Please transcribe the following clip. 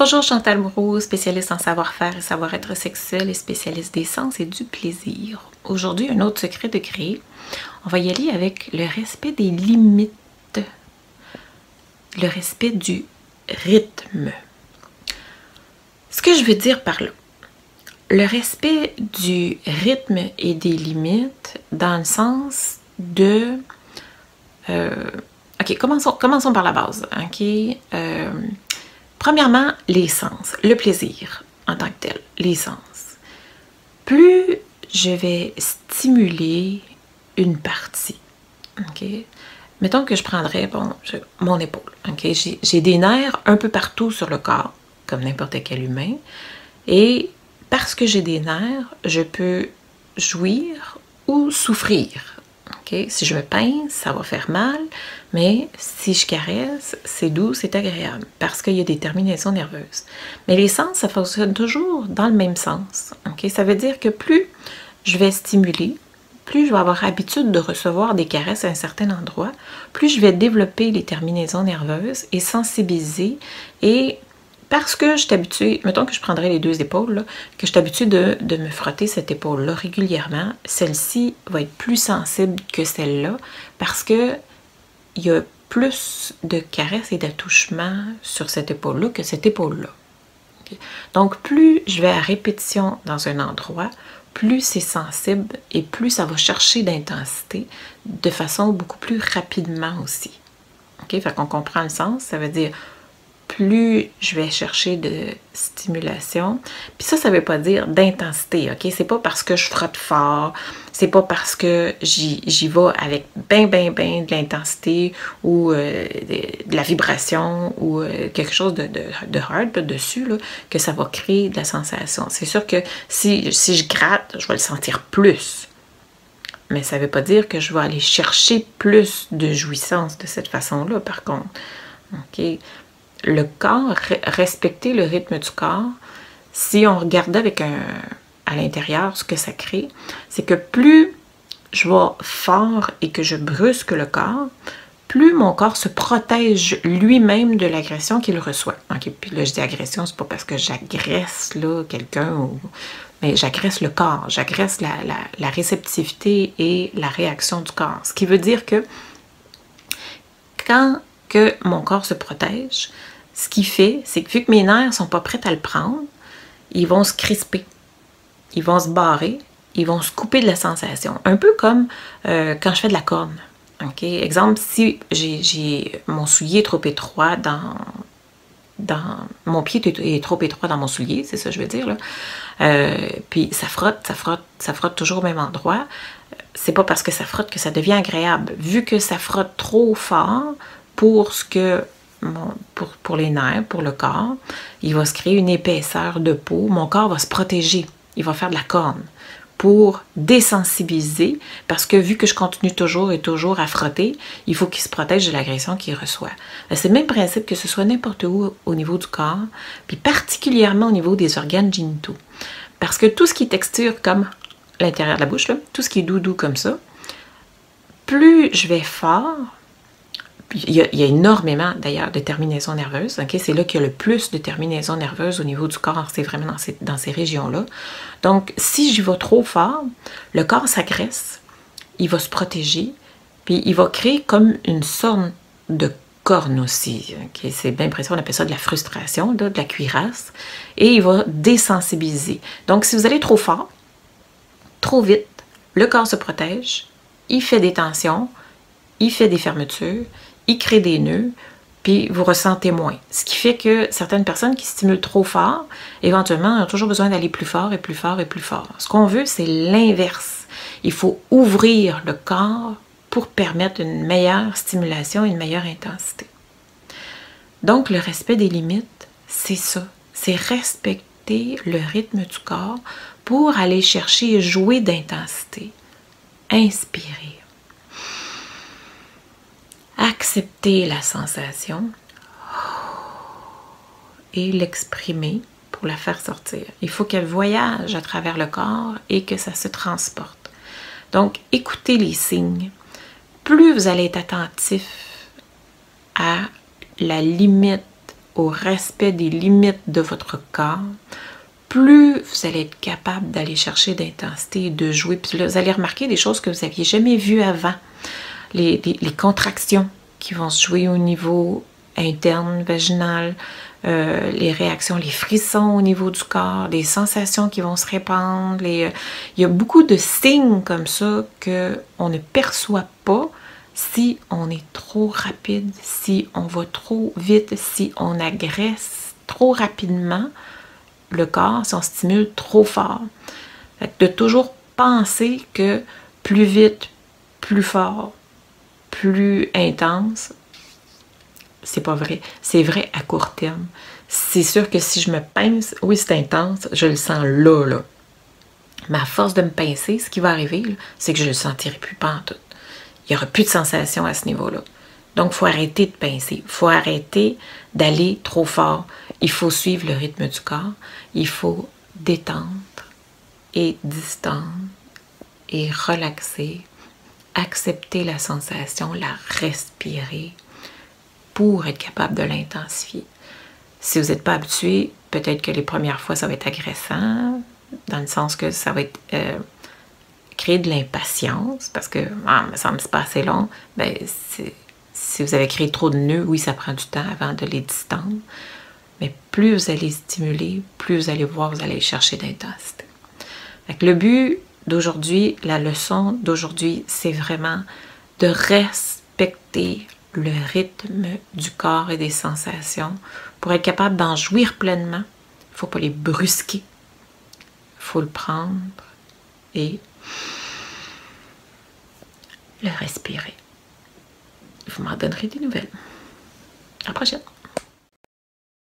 Bonjour, Chantal Moreau, spécialiste en savoir-faire et savoir-être sexuel et spécialiste des sens et du plaisir. Aujourd'hui, un autre secret de créer. On va y aller avec le respect des limites, le respect du rythme. Ce que je veux dire par là, le respect du rythme et des limites dans le sens de... ok, commençons par la base. Ok, premièrement, les sens, le plaisir en tant que tel, les sens. Plus je vais stimuler une partie, ok? Mettons que je prendrais mon épaule, ok? J'ai des nerfs un peu partout sur le corps, comme n'importe quel humain, et parce que j'ai des nerfs, je peux jouir ou souffrir. Okay? Si je me pince, ça va faire mal, mais si je caresse, c'est doux, c'est agréable, parce qu'il y a des terminaisons nerveuses. Mais les sens, ça fonctionne toujours dans le même sens. Okay? Ça veut dire que plus je vais stimuler, plus je vais avoir l'habitude de recevoir des caresses à un certain endroit, plus je vais développer les terminaisons nerveuses et sensibiliser. Et parce que je suis habituée, mettons que je prendrais les deux épaules, là, que je suis habituée de me frotter cette épaule-là régulièrement, celle-ci va être plus sensible que celle-là parce que il y a plus de caresses et d'attouchements sur cette épaule-là que cette épaule-là. Okay? Donc, plus je vais à répétition dans un endroit, plus c'est sensible et plus ça va chercher d'intensité de façon beaucoup plus rapidement aussi. Okay? Fait qu'on comprend le sens, ça veut dire plus je vais chercher de stimulation. Puis ça veut pas dire d'intensité, ok? C'est pas parce que je frotte fort, c'est pas parce que j'y vais avec ben de l'intensité ou de la vibration ou quelque chose de hard dessus, là, que ça va créer de la sensation. C'est sûr que si je gratte, je vais le sentir plus. Mais ça veut pas dire que je vais aller chercher plus de jouissance de cette façon-là, par contre. Ok? Le corps, respecter le rythme du corps, si on regarde avec à l'intérieur ce que ça crée, c'est que plus je vais fort et que je brusque le corps, plus mon corps se protège lui-même de l'agression qu'il reçoit. Okay, puis là, je dis agression, c'est pas parce que j'agresse quelqu'un, mais j'agresse le corps, j'agresse la réceptivité et la réaction du corps. Ce qui veut dire que quand que mon corps se protège, ce qu'il fait, c'est que vu que mes nerfs ne sont pas prêts à le prendre, ils vont se crisper, ils vont se barrer, ils vont se couper de la sensation. Un peu comme quand je fais de la corne. Okay? Exemple, si j'ai mon soulier trop étroit mon pied est trop étroit dans mon soulier, c'est ça que je veux dire, là. Puis ça frotte toujours au même endroit. C'est pas parce que ça frotte que ça devient agréable. Vu que ça frotte trop fort pour ce que pour les nerfs, pour le corps, il va se créer une épaisseur de peau. Mon corps va se protéger. Il va faire de la corne pour désensibiliser, parce que vu que je continue toujours et toujours à frotter, il faut qu'il se protège de l'agression qu'il reçoit. C'est le même principe que ce soit n'importe où au niveau du corps, puis particulièrement au niveau des organes génitaux. Parce que tout ce qui est texture comme l'intérieur de la bouche, là, tout ce qui est doux comme ça, plus je vais fort, il y a énormément d'ailleurs de terminaisons nerveuses. Okay? C'est là qu'il y a le plus de terminaisons nerveuses au niveau du corps. C'est vraiment dans ces régions-là. Donc, si j'y vais trop fort, le corps s'agresse, il va se protéger, puis il va créer comme une sorte de corne aussi. Okay? C'est bien précis, on appelle ça de la frustration, là, de la cuirasse. Et il va désensibiliser. Donc, si vous allez trop fort, trop vite, le corps se protège, il fait des tensions, il fait des fermetures, il crée des nœuds, puis vous ressentez moins. Ce qui fait que certaines personnes qui stimulent trop fort, éventuellement, ont toujours besoin d'aller plus fort et plus fort et plus fort. Ce qu'on veut, c'est l'inverse. Il faut ouvrir le corps pour permettre une meilleure stimulation et une meilleure intensité. Donc, le respect des limites, c'est ça. C'est respecter le rythme du corps pour aller chercher et jouer d'intensité. Inspirer. Accepter la sensation et l'exprimer pour la faire sortir. Il faut qu'elle voyage à travers le corps et que ça se transporte. Donc, écoutez les signes. Plus vous allez être attentif à la limite au respect des limites de votre corps, plus vous allez être capable d'aller chercher d'intensité et de jouer. Puis là, vous allez remarquer des choses que vous n'aviez jamais vues avant. Les contractions qui vont se jouer au niveau interne, vaginal, les réactions, les frissons au niveau du corps, les sensations qui vont se répandre. Il y a beaucoup de signes comme ça qu'on ne perçoit pas si on est trop rapide, si on va trop vite, si on agresse trop rapidement le corps, si on stimule trop fort. Fait que de toujours penser que plus vite, plus fort, plus intense, c'est pas vrai. C'est vrai à court terme. C'est sûr que si je me pince, oui, c'est intense, je le sens là. Mais à force de me pincer, ce qui va arriver, c'est que je ne le sentirai plus pantoute. Il n'y aura plus de sensation à ce niveau-là. Donc, il faut arrêter de pincer. Il faut arrêter d'aller trop fort. Il faut suivre le rythme du corps. Il faut détendre et distendre et relaxer. Accepter la sensation, la respirer pour être capable de l'intensifier. Si vous n'êtes pas habitué, peut-être que les premières fois, ça va être agressant, dans le sens que ça va être créer de l'impatience, parce que me semble que c'est pas assez long. Ben, si vous avez créé trop de nœuds, oui, ça prend du temps avant de les distendre. Mais plus vous allez stimuler, plus vous allez voir, vous allez chercher d'intensité. Le but d'aujourd'hui, la leçon d'aujourd'hui, c'est vraiment de respecter le rythme du corps et des sensations pour être capable d'en jouir pleinement. Il ne faut pas les brusquer. Il faut le prendre et le respirer. Vous m'en donnerez des nouvelles. À la prochaine!